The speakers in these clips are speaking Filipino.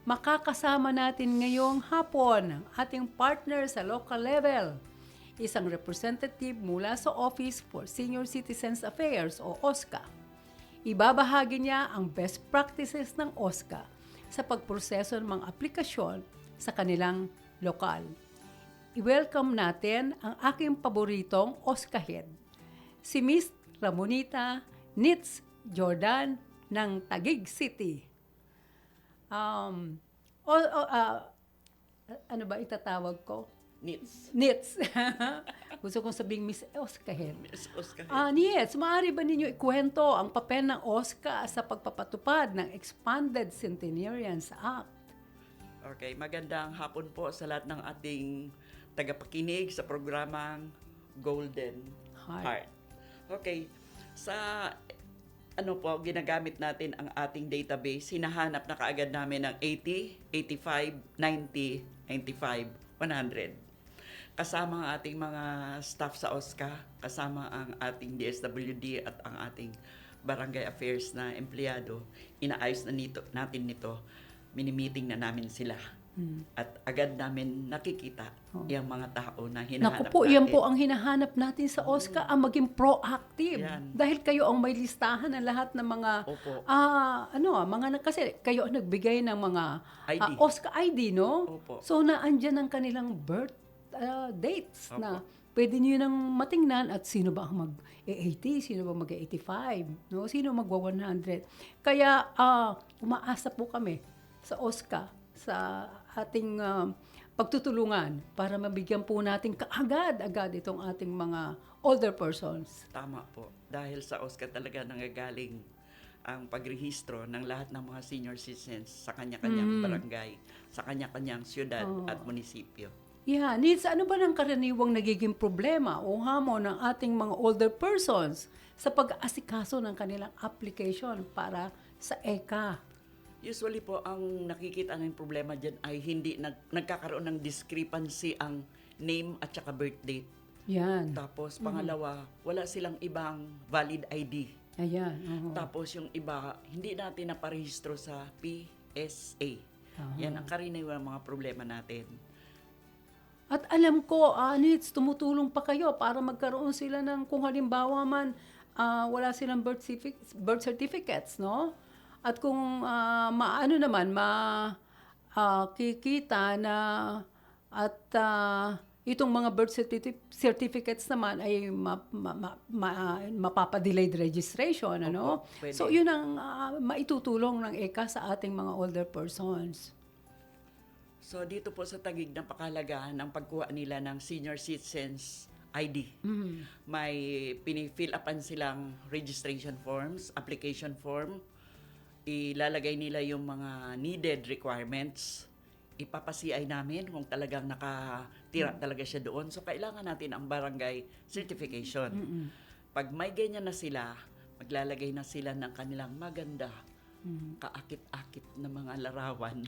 makakasama natin ngayong hapon ang ating partner sa local level, isang representative mula sa Office for Senior Citizens Affairs o OSCA. Ibabahagi niya ang best practices ng OSCA sa pagproseso ng mga aplikasyon sa kanilang lokal. I-welcome natin ang aking paboritong OSCA head, si Miss Ramonita Nitz Jordan ng Taguig City. Ano ba itatawag ko? Nitz. Gusto kong sabing Miss OSCA head. Miss Oscar. Nitz, maaari ba ninyo ikwento ang papel ng OSCA sa pagpapatupad ng Expanded Centenarians Act? Okay, magandang hapon po sa lahat ng ating tagapakinig sa programang Golden Heart. Okay, sa ginagamit natin ang ating database, hinahanap na kaagad namin ng 80, 85, 90, 95, 100. Kasama ang ating mga staff sa OSCA, kasama ang ating DSWD at ang ating barangay affairs na empleyado. Inaayos natin nito, minimiting na namin sila. At agad namin nakikita yung mga tao na hinahanap Naku po, natin. yan po ang hinahanap natin sa OSCA, ang maging proactive. Yan. Dahil kayo ang may listahan ng lahat ng mga, Opo. kasi kayo ang nagbigay ng mga ID. OSCA ID, no? Opo. So, naandyan ang kanilang birth dates Opo. na pwede nyo nang matingnan at sino ba ang mag-80, sino ba mag-85, no? Sino magwa-100. Kaya, umaasa po kami sa OSCA, sa ating pagtutulungan para mabigyan po natin kaagad-agad itong ating mga older persons. Tama po. Dahil sa OSCA talaga nanggagaling ang pagrehistro ng lahat ng mga senior citizens sa kanya-kanyang barangay, sa kanya-kanyang syudad at munisipyo. Yeah, Nitz, ano ba ng karaniwang nagiging problema o hamon ng ating mga older persons sa pag-aasikaso ng kanilang application para sa ECA? Usually po, ang nakikita ng problema dyan ay hindi nagkakaroon ng discrepancy ang name at saka birth date. Yan. Tapos pangalawa, wala silang ibang valid ID. Ayan. Tapos yung iba, hindi natin naparehistro sa PSA. Yan ang karaniwang mga problema natin. At alam ko, Nitz, tumutulong pa kayo para magkaroon sila ng, kung halimbawa man, wala silang birth certificates, no? At kung kikita na at itong mga birth certificates naman ay mapapa-delayed registration, ano? Opo, pwede. So, yun ang maitutulong ng ECA sa ating mga older persons. So dito po sa Taguig, napakahalaga ng pagkuha nila ng senior citizens ID. May pinifill upan silang registration forms, application form, ilalagay nila yung mga needed requirements, ipapa-CI namin kung talagang nakatira talaga siya doon. So kailangan natin ang barangay certification. Pag may ganyan na sila, maglalagay na sila ng kanilang maganda, kaakit-akit na mga larawan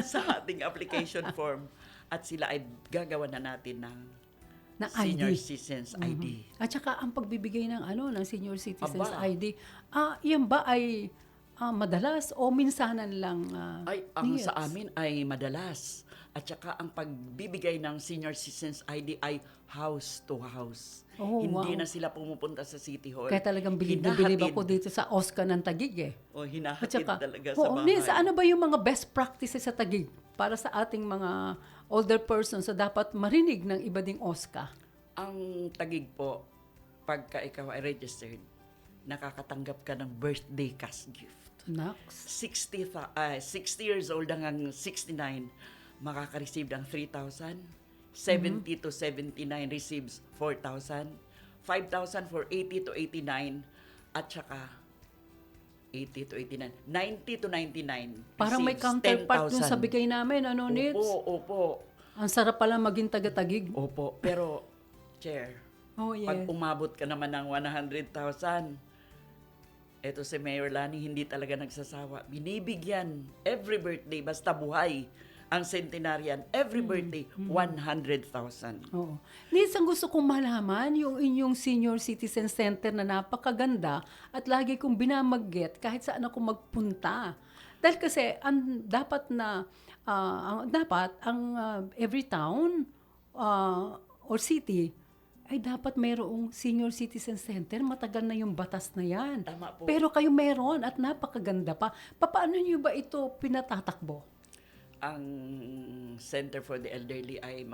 sa ating application form at sila ay gagawa na natin ng senior ID. citizens ID. At saka ang pagbibigay ng ng senior citizens Aba. ID, yan ba ay madalas o minsanan lang? Ang Nitz? sa amin ay madalas. At saka ang pagbibigay ng senior citizens ID ay house to house. Oh, Hindi wow. na sila pumupunta sa City Hall. Kaya talagang bilib na bilib ako dito sa OSCA ng Taguig eh. O At hinahatid saka, talaga sa bahay. Nitz, ano ba yung mga best practices sa Taguig para sa ating mga older persons na dapat marinig ng iba ding OSCA? Ang Taguig po, pagka ikaw ay registered, nakakatanggap ka ng birthday cash gift. Nax. 60 years old hanggang 69, makaka-receive ng 3,000. 70 to 79 receives 4,000. 5,000 for 80 to 89. At saka 80 to 89. 90 to 99 Parang may receives counterpart dun 10,000. sa bigay namin, Nitz? Opo. Ang sarap pala maging taga-Taguig. Opo. Pero, Chair, Oh, yeah. pag umabot ka naman ng 100,000, eto si Mayor Lani, hindi talaga nagsasawa. Binibigyan every birthday, basta buhay, ang centenarian, every birthday, 100,000. Oo. Nitz, ang gusto kong malaman, yung inyong senior citizen center na napakaganda at lagi kong binamagyet kahit saan ako magpunta. Dahil kasi dapat na every town or city ay dapat mayroong senior citizen center. Matagal na yung batas na yan. Tama po. Pero kayo meron at napakaganda pa. Paano niyo ba ito pinatatakbo? Ang Center for the Elderly ay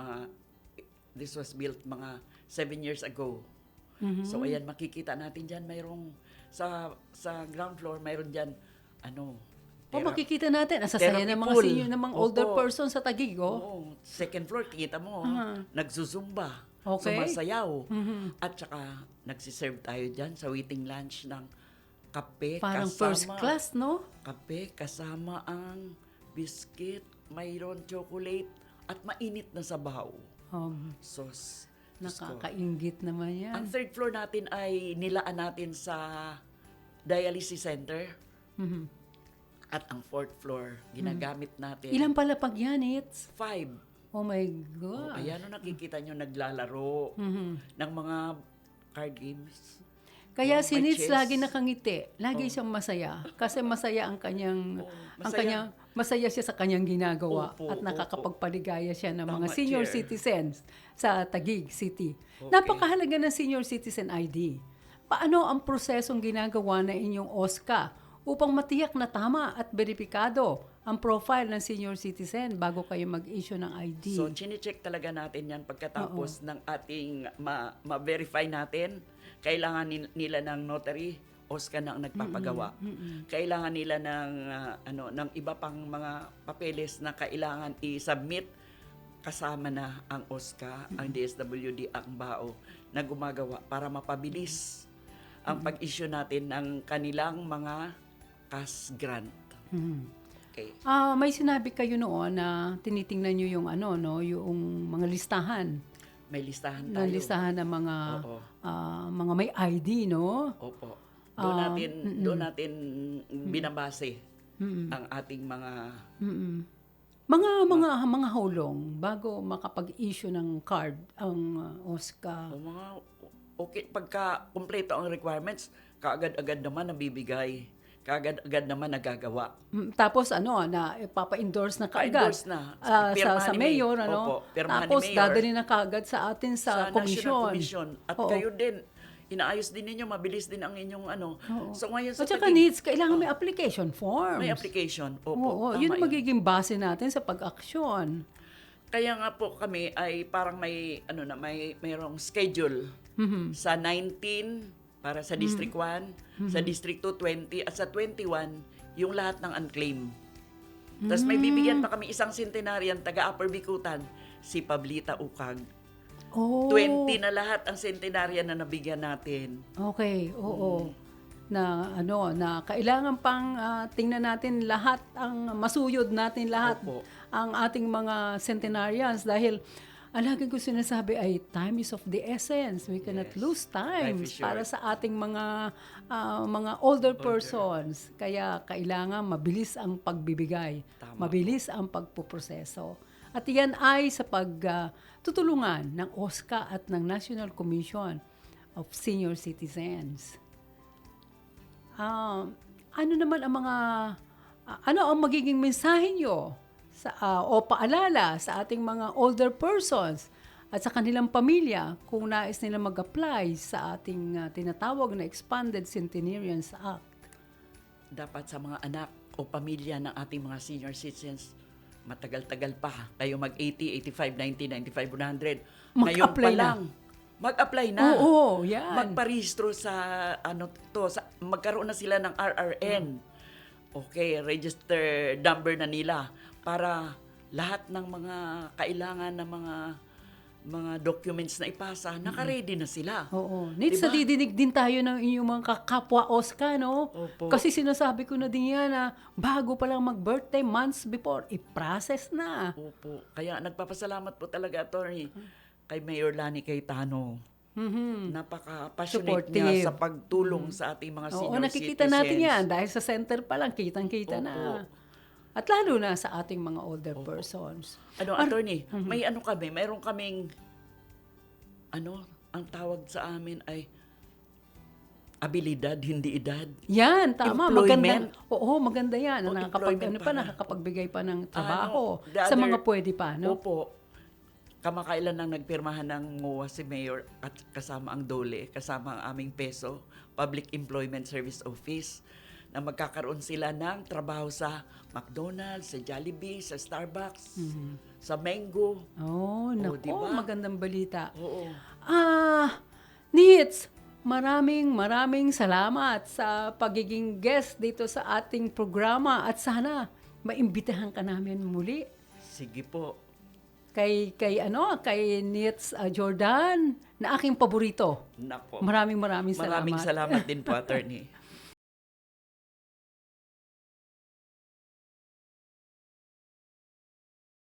this was built mga 7 years ago. So ayan, makikita natin dyan, mayroong sa ground floor, mayroon dyan, Makikita natin, ang sasaya ng mga pool. senior, ng mga older Opo. person sa Taguig, Oo, second floor, kita mo, nagzuzumba, Okay. sumasayaw. At saka, nagsiserve tayo dyan sa waiting lunch ng kape Parang kasama. first class, no? Kape kasama ang biscuit, mayroon chocolate, at mainit na sabaw. Sos. Diyos ko. Nakakaingit naman yan. Ang third floor natin ay nilaan natin sa dialysis center. At ang fourth floor, ginagamit natin. Ilan pala pag yan, it's? 5. Oh my God. Ayan, nakikita nyo, naglalaro ng mga card games. Kaya Oh, si may Nitz chess. lagi nakangiti. Lagi siyang masaya. Kasi masaya ang kanyang, masaya. masaya siya sa kanyang ginagawa. Opo, at nakakapagpaligaya siya ng mga Tama, senior Chair. citizens sa Taguig City. Okay. Napakahalaga ng senior citizen ID. Paano ang prosesong ginagawa na inyong OSCA upang matiyak na tama at beripikado ang profile ng senior citizen bago kayo mag-issue ng ID? So, chine-check talaga natin yan pagkatapos ng ating ma-verify natin. Kailangan nila ng notary, OSCA na ang nagpapagawa. Kailangan nila ng iba pang mga papeles na kailangan i-submit, kasama na ang OSCA, ang DSWD, ang BAO na gumagawa para mapabilis ang pag-issue natin ng kanilang mga cash grant. Okay. May sinabi kayo noon na tinitingnan nyo yung yung mga listahan. May listahan Na tayo. listahan ng mga Oo. mga may ID, no? Opo. Doon natin binabase ang ating mga Mga hulong bago makapag-issue ng card ang OSCA. okay, pagka kumpleto ang requirements, kaagad-agad naman nabibigay. Kaagad-agad naman nagagawa. Tapos na ipapa-endorse na kaagad Pa-endorse na. sa mayor, Opo, pirmahan ni Tapos mayor. dadali na kaagad sa atin sa National komisyon. Commission. At Oo. kayo din, inaayos din ninyo, mabilis din ang inyong So ngayon sa At saka Taguig, needs, kailangan may application forms. may application. Opo, Oo, tama yun ang yun. magiging base natin sa pag-aksyon. Kaya nga po kami ay parang mayroong schedule sa 19 para sa District 1, sa District 2, 20, at sa 21, yung lahat ng unclaimed. Tapos may bibigyan pa kami isang centenarian taga Upper Bicutan, si Pablita Ukag. Oh. 20 na lahat ang centenarian na nabigyan natin. Okay, oo. Na kailangan pang tingnan natin lahat, ang masuyod natin lahat Opo. ang ating mga centenarians dahil ang lagi ko sinasabi ay time is of the essence. We cannot Yes. lose time Life is short. para sa ating mga older persons. Kaya kailangan mabilis ang pagbibigay, Tama mabilis ang pagpuproseso. At iyan ay sa pagtutulungan ng OSCA at ng National Commission of Senior Citizens. Ano naman ang ano ang magiging mensahe nyo o paalala sa ating mga older persons at sa kanilang pamilya kung nais nila mag-apply sa ating tinatawag na Expanded Centenarians Act? Dapat sa mga anak o pamilya ng ating mga senior citizens, matagal-tagal pa. Tayo mag-80, 85, 90, 95, 100. Ngayon pa Mag-apply na. lang. Mag-apply na. Oo, yan. Magparehistro sa magkaroon na sila ng RRN. Okay, register number na nila para lahat ng mga kailangan ng mga documents na ipasa, naka-ready na sila. Oo. Nits, Diba? nadidinig din tayo ng inyong mga kapwa OSCA, no? Opo. Kasi sinasabi ko na din yan na bago pa lang mag-birthday, months before, i-process na. Opo. Kaya nagpapasalamat po talaga, Attorney, kay Mayor Lani Cayetano. Napaka-passionate niya Supportive. sa pagtulong sa ating mga senior Oo, nakikita citizens. natin yan. Dahil sa center pa lang, kitang-kita Opo. na. At lalo na sa ating mga older persons. Attorney, mayroon kaming, ang tawag sa amin ay abilidad, hindi edad. Yan, tama. Employment. Maganda. Oo, maganda yan. O, employment Nakakapagbigay pa ng trabaho the sa mga other- pwede pa, no? Opo. Kamakailan lang nagpirmahan ng MOA si Mayor at kasama ang DOLE, kasama ang aming PESO, Public Employment Service Office, na magkakaroon sila ng trabaho sa McDonald's, sa Jollibee, sa Starbucks, sa Mango. Oh, nako, diba? magandang balita. Oo. Nits, maraming salamat sa pagiging guest dito sa ating programa at sana maimbitahan ka namin muli Sige po. kay Nits Jordan na aking paborito. Nako. Maraming salamat. Maraming salamat din po, Attorney.